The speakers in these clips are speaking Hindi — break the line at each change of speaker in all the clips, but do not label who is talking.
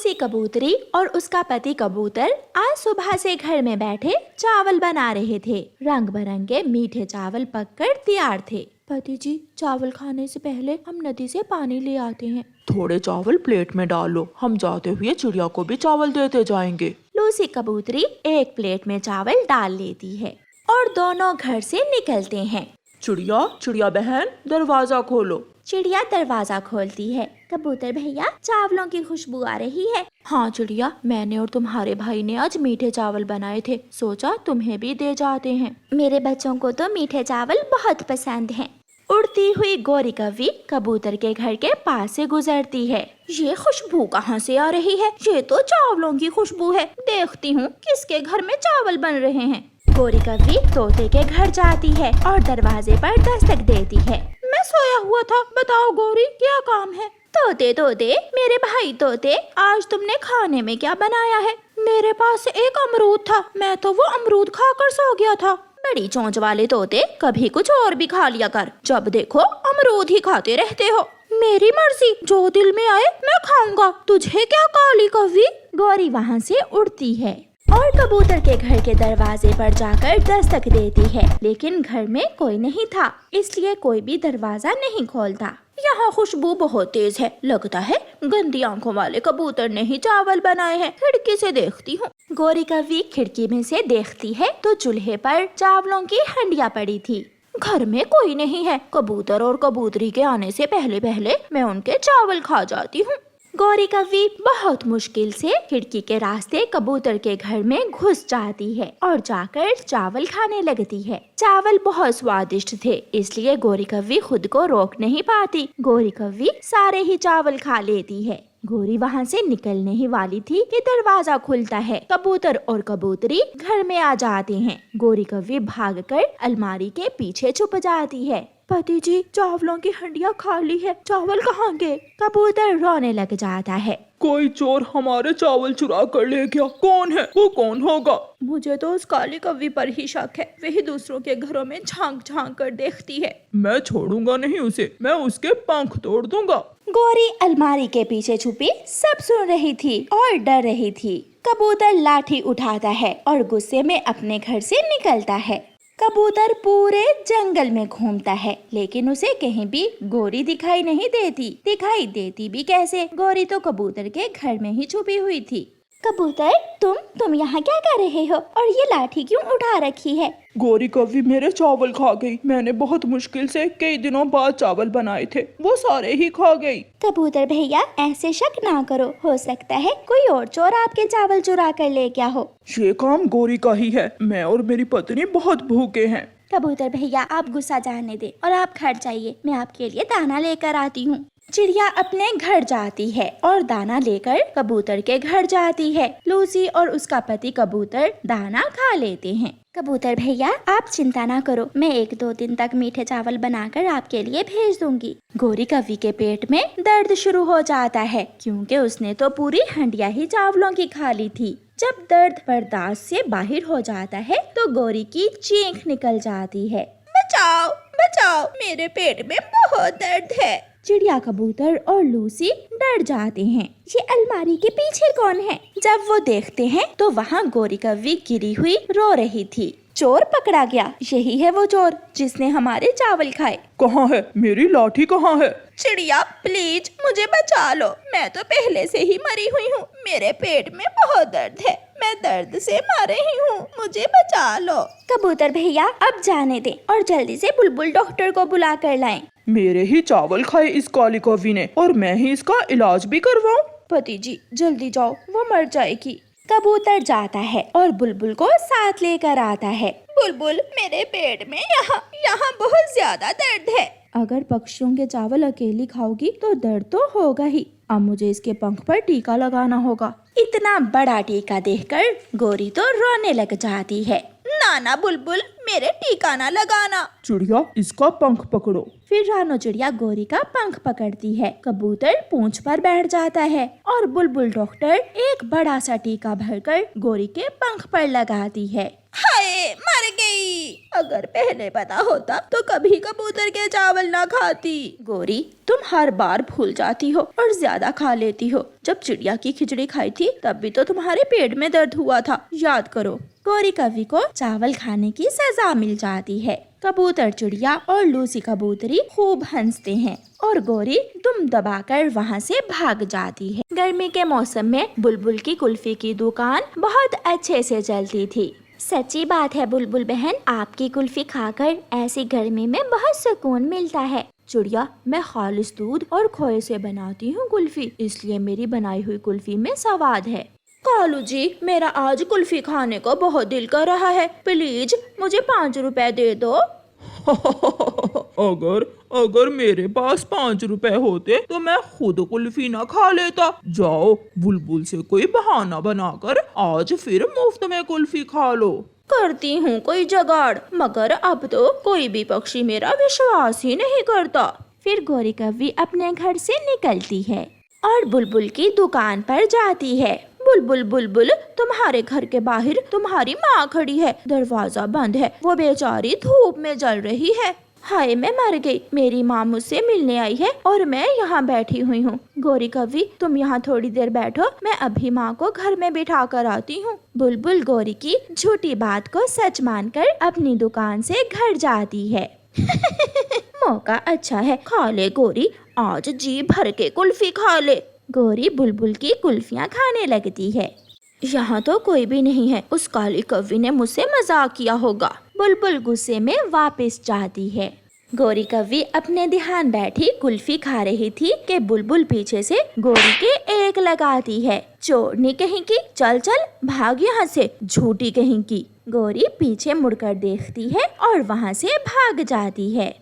लूसी कबूतरी और उसका पति कबूतर आज सुबह से घर में बैठे चावल बना रहे थे। रंग बिरंगे मीठे चावल पककर तैयार थे। पति जी, चावल खाने से पहले हम नदी से पानी ले आते हैं।
थोड़े चावल प्लेट में डालो, हम जाते हुए चिड़िया को भी चावल देते जाएंगे।
लूसी कबूतरी एक प्लेट में चावल डाल लेती है और दोनों घर से निकलते हैं।
चिड़िया, चिड़िया बहन, दरवाजा खोलो।
चिड़िया दरवाजा खोलती है। कबूतर भैया, चावलों की खुशबू आ रही है।
हाँ चिड़िया, मैंने और तुम्हारे भाई ने आज मीठे चावल बनाए थे, सोचा तुम्हें भी दे जाते हैं।
मेरे बच्चों को तो मीठे चावल बहुत पसंद हैं। उड़ती हुई गोरी कौवी कबूतर के घर के पास से गुजरती है। ये खुशबू कहाँ से आ रही है? ये तो चावलों की खुशबू है। देखती हूँ किसके घर में चावल बन रहे हैं। गोरी कौवी तोते के घर जाती है और दरवाजे पर दस्तक देती है।
मैं सोया हुआ था, बताओ गोरी, क्या काम है?
तोते तोते, मेरे भाई तोते, आज तुमने खाने में क्या बनाया है?
मेरे पास एक अमरूद था, मैं तो वो अमरूद खाकर सो गया था।
बड़ी चोंच वाले तोते, कभी कुछ और भी खा लिया कर, जब देखो अमरूद ही खाते रहते हो।
मेरी मर्जी, जो दिल में आए मैं खाऊंगा, तुझे क्या काली कौवी।
गोरी वहाँ से उड़ती है और कबूतर के घर के दरवाजे पर जाकर दस्तक देती है, लेकिन घर में कोई नहीं था, इसलिए कोई भी दरवाजा नहीं खोलता।
यहाँ खुशबू बहुत तेज है, लगता है गंदी आंखों वाले कबूतर ने ही चावल बनाए हैं। खिड़की से देखती हूँ।
गोरी कौवी खिड़की में से देखती है तो चूल्हे पर चावलों की हंडिया पड़ी थी।
घर में कोई नहीं है। कबूतर और कबूतरी के आने से पहले पहले मैं उनके चावल खा जाती हूँ।
गोरी कौवी बहुत मुश्किल से खिड़की के रास्ते कबूतर के घर में घुस जाती है और जाकर चावल खाने लगती है। चावल बहुत स्वादिष्ट थे, इसलिए गोरी कौवी खुद को रोक नहीं पाती। गोरी कौवी सारे ही चावल खा लेती है। गोरी वहाँ से निकलने ही वाली थी कि दरवाजा खुलता है। कबूतर और कबूतरी घर में आ जाते हैं। गोरी कौवी भागकर अलमारी के पीछे छुप जाती है।
पति जी, चावलों की हंडिया खाली है, चावल कहाँ गए?
कबूतर रोने लग जाता है।
कोई चोर हमारे चावल चुरा कर ले गया। कौन है? वो कौन होगा? मुझे तो उस काली कौवी पर ही शक है, वही दूसरों के घरों में झांक झांक कर देखती है। मैं छोड़ूंगा नहीं उसे, मैं उसके पंख तोड़ दूंगा।
गोरी अलमारी के पीछे छुपी सब सुन रही थी और डर रही थी। कबूतर लाठी उठाता है और गुस्से में अपने घर से निकलता है। कबूतर पूरे जंगल में घूमता है, लेकिन उसे कहीं भी गोरी दिखाई नहीं देती। दिखाई देती भी कैसे? गोरी तो कबूतर के घर में ही छुपी हुई थी। कबूतर, तुम यहाँ क्या कर रहे हो और ये लाठी क्यों उठा रखी है?
गोरी कौवी मेरे चावल खा गई। मैंने बहुत मुश्किल से कई दिनों बाद चावल बनाए थे, वो सारे ही खा गई।
कबूतर भैया, ऐसे शक ना करो, हो सकता है कोई और चोर आपके चावल चुरा कर ले गया हो।
ये काम गोरी का ही है, मैं और मेरी पत्नी बहुत भूखे हैं।
कबूतर भैया, आप गुस्सा जाने दे और आप घर जाइए, मैं आपके लिए दाना लेकर आती हूँ। चिड़िया अपने घर जाती है और दाना लेकर कबूतर के घर जाती है। लूसी और उसका पति कबूतर दाना खा लेते हैं। कबूतर भैया, आप चिंता ना करो, मैं 1-2 दिन तक मीठे चावल बनाकर आपके लिए भेज दूंगी। गोरी कौवी के पेट में दर्द शुरू हो जाता है, क्योंकि उसने तो पूरी हंडिया ही चावलों की खा ली थी। जब दर्द बर्दाश्त से बाहर हो जाता है तो गोरी की चीख निकल जाती है।
बचाओ बचाओ, मेरे पेट में बहुत दर्द है।
चिड़िया, कबूतर और लूसी डर जाते हैं। ये अलमारी के पीछे कौन है? जब वो देखते हैं तो वहाँ गोरी कौवी गिरी हुई रो रही थी। चोर पकड़ा गया, यही है वो चोर जिसने हमारे चावल खाए।
कहाँ है मेरी लाठी? कहाँ है? चिड़िया प्लीज मुझे बचा लो, मैं तो पहले से ही मरी हुई हूँ। मेरे पेट में बहुत दर्द है, मैं दर्द से मर रही हूँ, मुझे बचा लो।
कबूतर भैया, अब जाने दें और जल्दी से बुलबुल डॉक्टर को बुला कर लाएं।
मेरे ही चावल खाए इस काली कौवी ने और मैं ही इसका इलाज भी करवाऊं? पति जी जल्दी जाओ, वो मर जाएगी।
कबूतर जाता है और बुलबुल को साथ लेकर आता है।
बुलबुल, मेरे पेट में यहाँ बहुत ज्यादा दर्द है।
अगर पक्षियों के चावल अकेली खाओगी तो दर्द तो होगा ही। अब मुझे इसके पंख पर टीका लगाना होगा। इतना बड़ा टीका देखकर गोरी तो रोने लग जाती है।
नाना बुलबुल, मेरे टीका ना लगाना। चिड़िया, इसका पंख पकड़ो।
फिर रानो चिड़िया गोरी का पंख पकड़ती है। कबूतर पूंछ पर बैठ जाता है और बुलबुल डॉक्टर एक बड़ा सा टीका भरकर गोरी के पंख पर लगाती है। हाय, मर गई। अगर पहले पता होता तो कभी कबूतर के चावल ना खाती। गोरी, तुम हर बार भूल जाती हो और ज्यादा खा लेती हो। जब चिड़िया की खिचड़ी खाई थी तब भी तो तुम्हारे पेट में दर्द हुआ था, याद करो। गोरी कौवी को चावल खाने की सजा मिल जाती है। कबूतर चिड़िया और लूसी कबूतरी खूब हंसते हैं और गोरी दुम दबाकर वहाँ से भाग जाती है। गर्मी के मौसम में बुलबुल की कुल्फी की दुकान बहुत अच्छे से चलती थी। सच्ची बात है बुलबुल बहन, आपकी कुल्फी खाकर ऐसी गर्मी में बहुत सुकून मिलता है। चिड़िया, मैं खालिस दूध और खोए से बनाती हूँ कुल्फी, इसलिए मेरी बनाई हुई कुल्फी में स्वाद है। कालू जी, मेरा आज कुल्फी खाने को बहुत दिल कर रहा है, प्लीज मुझे 5 रुपए दे दो।
अगर मेरे पास 5 रुपए होते तो मैं खुद कुल्फी ना खा लेता। जाओ, बुलबुल से कोई बहाना बनाकर आज फिर मुफ्त में कुल्फी खा लो।
करती हूँ कोई जुगाड़, मगर अब तो कोई भी पक्षी मेरा विश्वास ही नहीं करता। फिर गोरी कौवी अपने घर से निकलती है और बुलबुल की दुकान पर जाती है। बुलबुल बुलबुल, तुम्हारे घर के बाहर तुम्हारी माँ खड़ी है, दरवाजा बंद है, वो बेचारी धूप में जल रही है। हाय, मैं मर गई, मेरी माँ मुझसे मिलने आई है और मैं यहाँ बैठी हुई हूँ। गोरी कौवी, तुम यहाँ थोड़ी देर बैठो, मैं अभी माँ को घर में बिठा कर आती हूँ। बुलबुल गोरी की झूठी बात को सच मानकर अपनी दुकान से घर जाती है। मौका अच्छा है, खा ले गोरी, आज जी भर के कुल्फी खा ले। गोरी बुलबुल की कुल्फियाँ खाने लगती है। यहाँ तो कोई भी नहीं है, उस काली कौवी ने मुझसे मजाक किया होगा। बुलबुल गुस्से में वापस जाती है। गोरी कौवी अपने ध्यान बैठी कुल्फी खा रही थी कि बुलबुल पीछे से गोरी के एक लगाती है। चोरनी कहीं की, चल चल भाग यहाँ से, झूठी कहीं की। गोरी पीछे मुड़कर देखती है और वहाँ से भाग जाती है।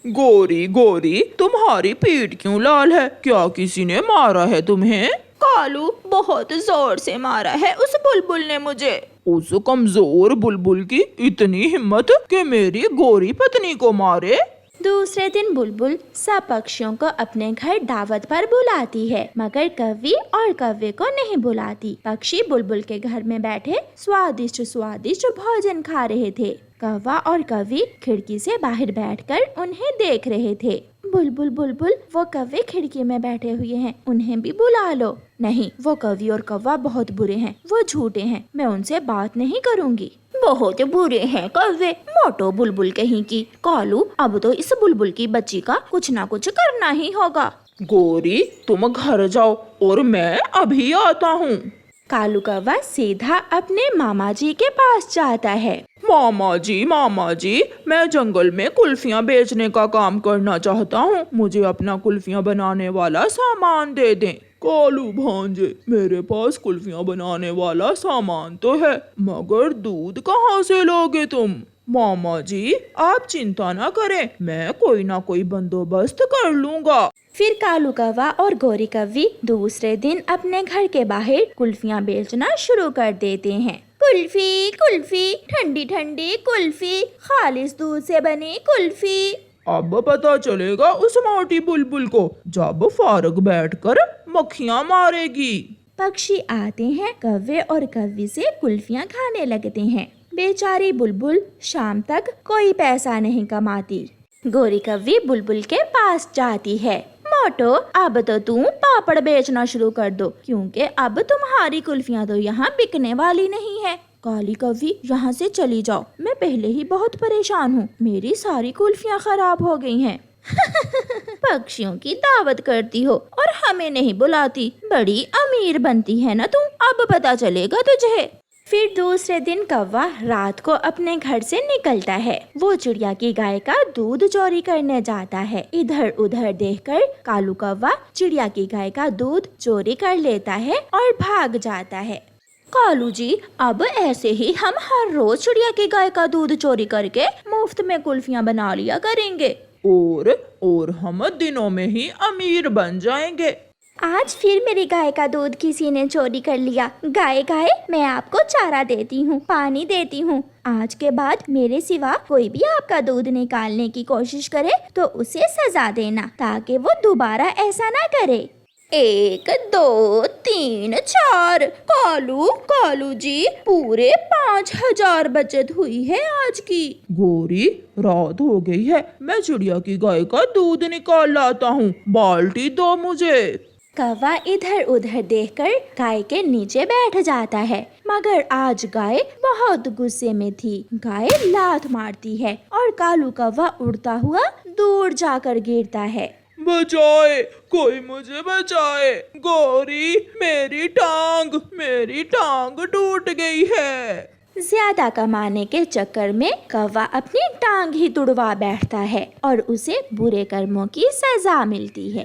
गोरी गोरी, तुम्हारी पीठ क्यों लाल है? क्या किसी ने मारा है तुम्हें?
कालू, बहुत जोर से मारा है उस बुलबुल ने मुझे।
उस कमजोर बुलबुल की इतनी हिम्मत कि मेरी गोरी पत्नी को मारे।
दूसरे दिन बुलबुल सब पक्षियों को अपने घर दावत पर बुलाती है, मगर कौवी और कौवे को नहीं बुलाती। पक्षी बुलबुल के घर में बैठे स्वादिष्ट स्वादिष्ट भोजन खा रहे थे। कौवा और कौवी खिड़की से बाहर बैठकर उन्हें देख रहे थे। बुलबुल बुलबुल, वो कौवे खिड़की में बैठे हुए हैं, उन्हें भी बुला लो। नहीं, वो कौवी और कौवा बहुत बुरे हैं, वो झूठे हैं, मैं उनसे बात नहीं करूँगी। बहुत बुरे हैं कौवे, मोटो बुलबुल कहीं की। कालू, अब तो इस बुलबुल की बच्ची का कुछ ना कुछ करना ही होगा।
गोरी, तुम घर जाओ और मैं अभी आता हूँ।
कालू कौवा सीधा अपने मामा जी के पास जाता है।
मामा जी, मैं जंगल में कुल्फियाँ बेचने का काम करना चाहता हूँ, मुझे अपना कुल्फियाँ बनाने वाला सामान दे दें। कालू भांजे, मेरे पास कुल्फियाँ बनाने वाला सामान तो है, मगर दूध कहाँ से लोगे तुम? मामा जी, आप चिंता न करें, मैं कोई ना कोई बंदोबस्त कर लूँगा।
फिर कालू कौवा और गोरी कौवी दूसरे दिन अपने घर के बाहर कुल्फियाँ बेचना शुरू कर देते हैं। कुल्फी कुल्फी, ठंडी ठंडी कुल्फी, खालिस दूध से बनी कुल्फी।
अब पता चलेगा उस मोटी बुलबुल को, जब फारग बैठकर मक्खियाँ मारेगी।
पक्षी आते हैं, कौवे और कौवी से कुल्फियाँ खाने लगते हैं। बेचारी बुलबुल शाम तक कोई पैसा नहीं कमाती। गोरी कौवी बुलबुल के पास जाती है। मोटो, अब तो तुम पापड़ बेचना शुरू कर दो, क्योंकि अब तुम्हारी कुल्फियाँ तो यहाँ बिकने वाली नहीं है। काली कौवी, यहाँ से चली जाओ, मैं पहले ही बहुत परेशान हूँ, मेरी सारी कुल्फियाँ खराब हो गई हैं। पक्षियों की दावत करती हो और हमें नहीं बुलाती, बड़ी अमीर बनती है ना तुम, अब पता चलेगा तुझे। फिर दूसरे दिन कौवा रात को अपने घर से निकलता है। वो चिड़िया की गाय का दूध चोरी करने जाता है। इधर उधर देखकर कालू कौवा चिड़िया की गाय का दूध चोरी कर लेता है और भाग जाता है। कालू जी, अब ऐसे ही हम हर रोज चिड़िया की गाय का दूध चोरी करके मुफ्त में कुल्फियाँ बना लिया करेंगे
और हम दिनों में ही अमीर बन जाएंगे।
आज फिर मेरी गाय का दूध किसी ने चोरी कर लिया। गाय गाय, मैं आपको चारा देती हूँ, पानी देती हूँ। आज के बाद मेरे सिवा कोई भी आपका दूध निकालने की कोशिश करे तो उसे सजा देना, ताकि वो दोबारा ऐसा ना करे। 1 2 3 4। कालू कालू जी, पूरे 5000 बचत हुई है आज की।
गौरी, रात हो गई है, मैं चिड़िया की गाय का दूध निकाल लाता हूँ, बाल्टी दो मुझे।
कौवा इधर उधर देखकर गाय के नीचे बैठ जाता है, मगर आज गाय बहुत गुस्से में थी। गाय लात मारती है और कालू कौवा उड़ता हुआ दूर जाकर गिरता है।
बचाए, कोई मुझे बचाए। गौरी, मेरी टांग टूट गई है।
ज्यादा कमाने के चक्कर में कौवा अपनी टांग ही तुड़वा बैठता है और उसे बुरे कर्मों की सजा मिलती है।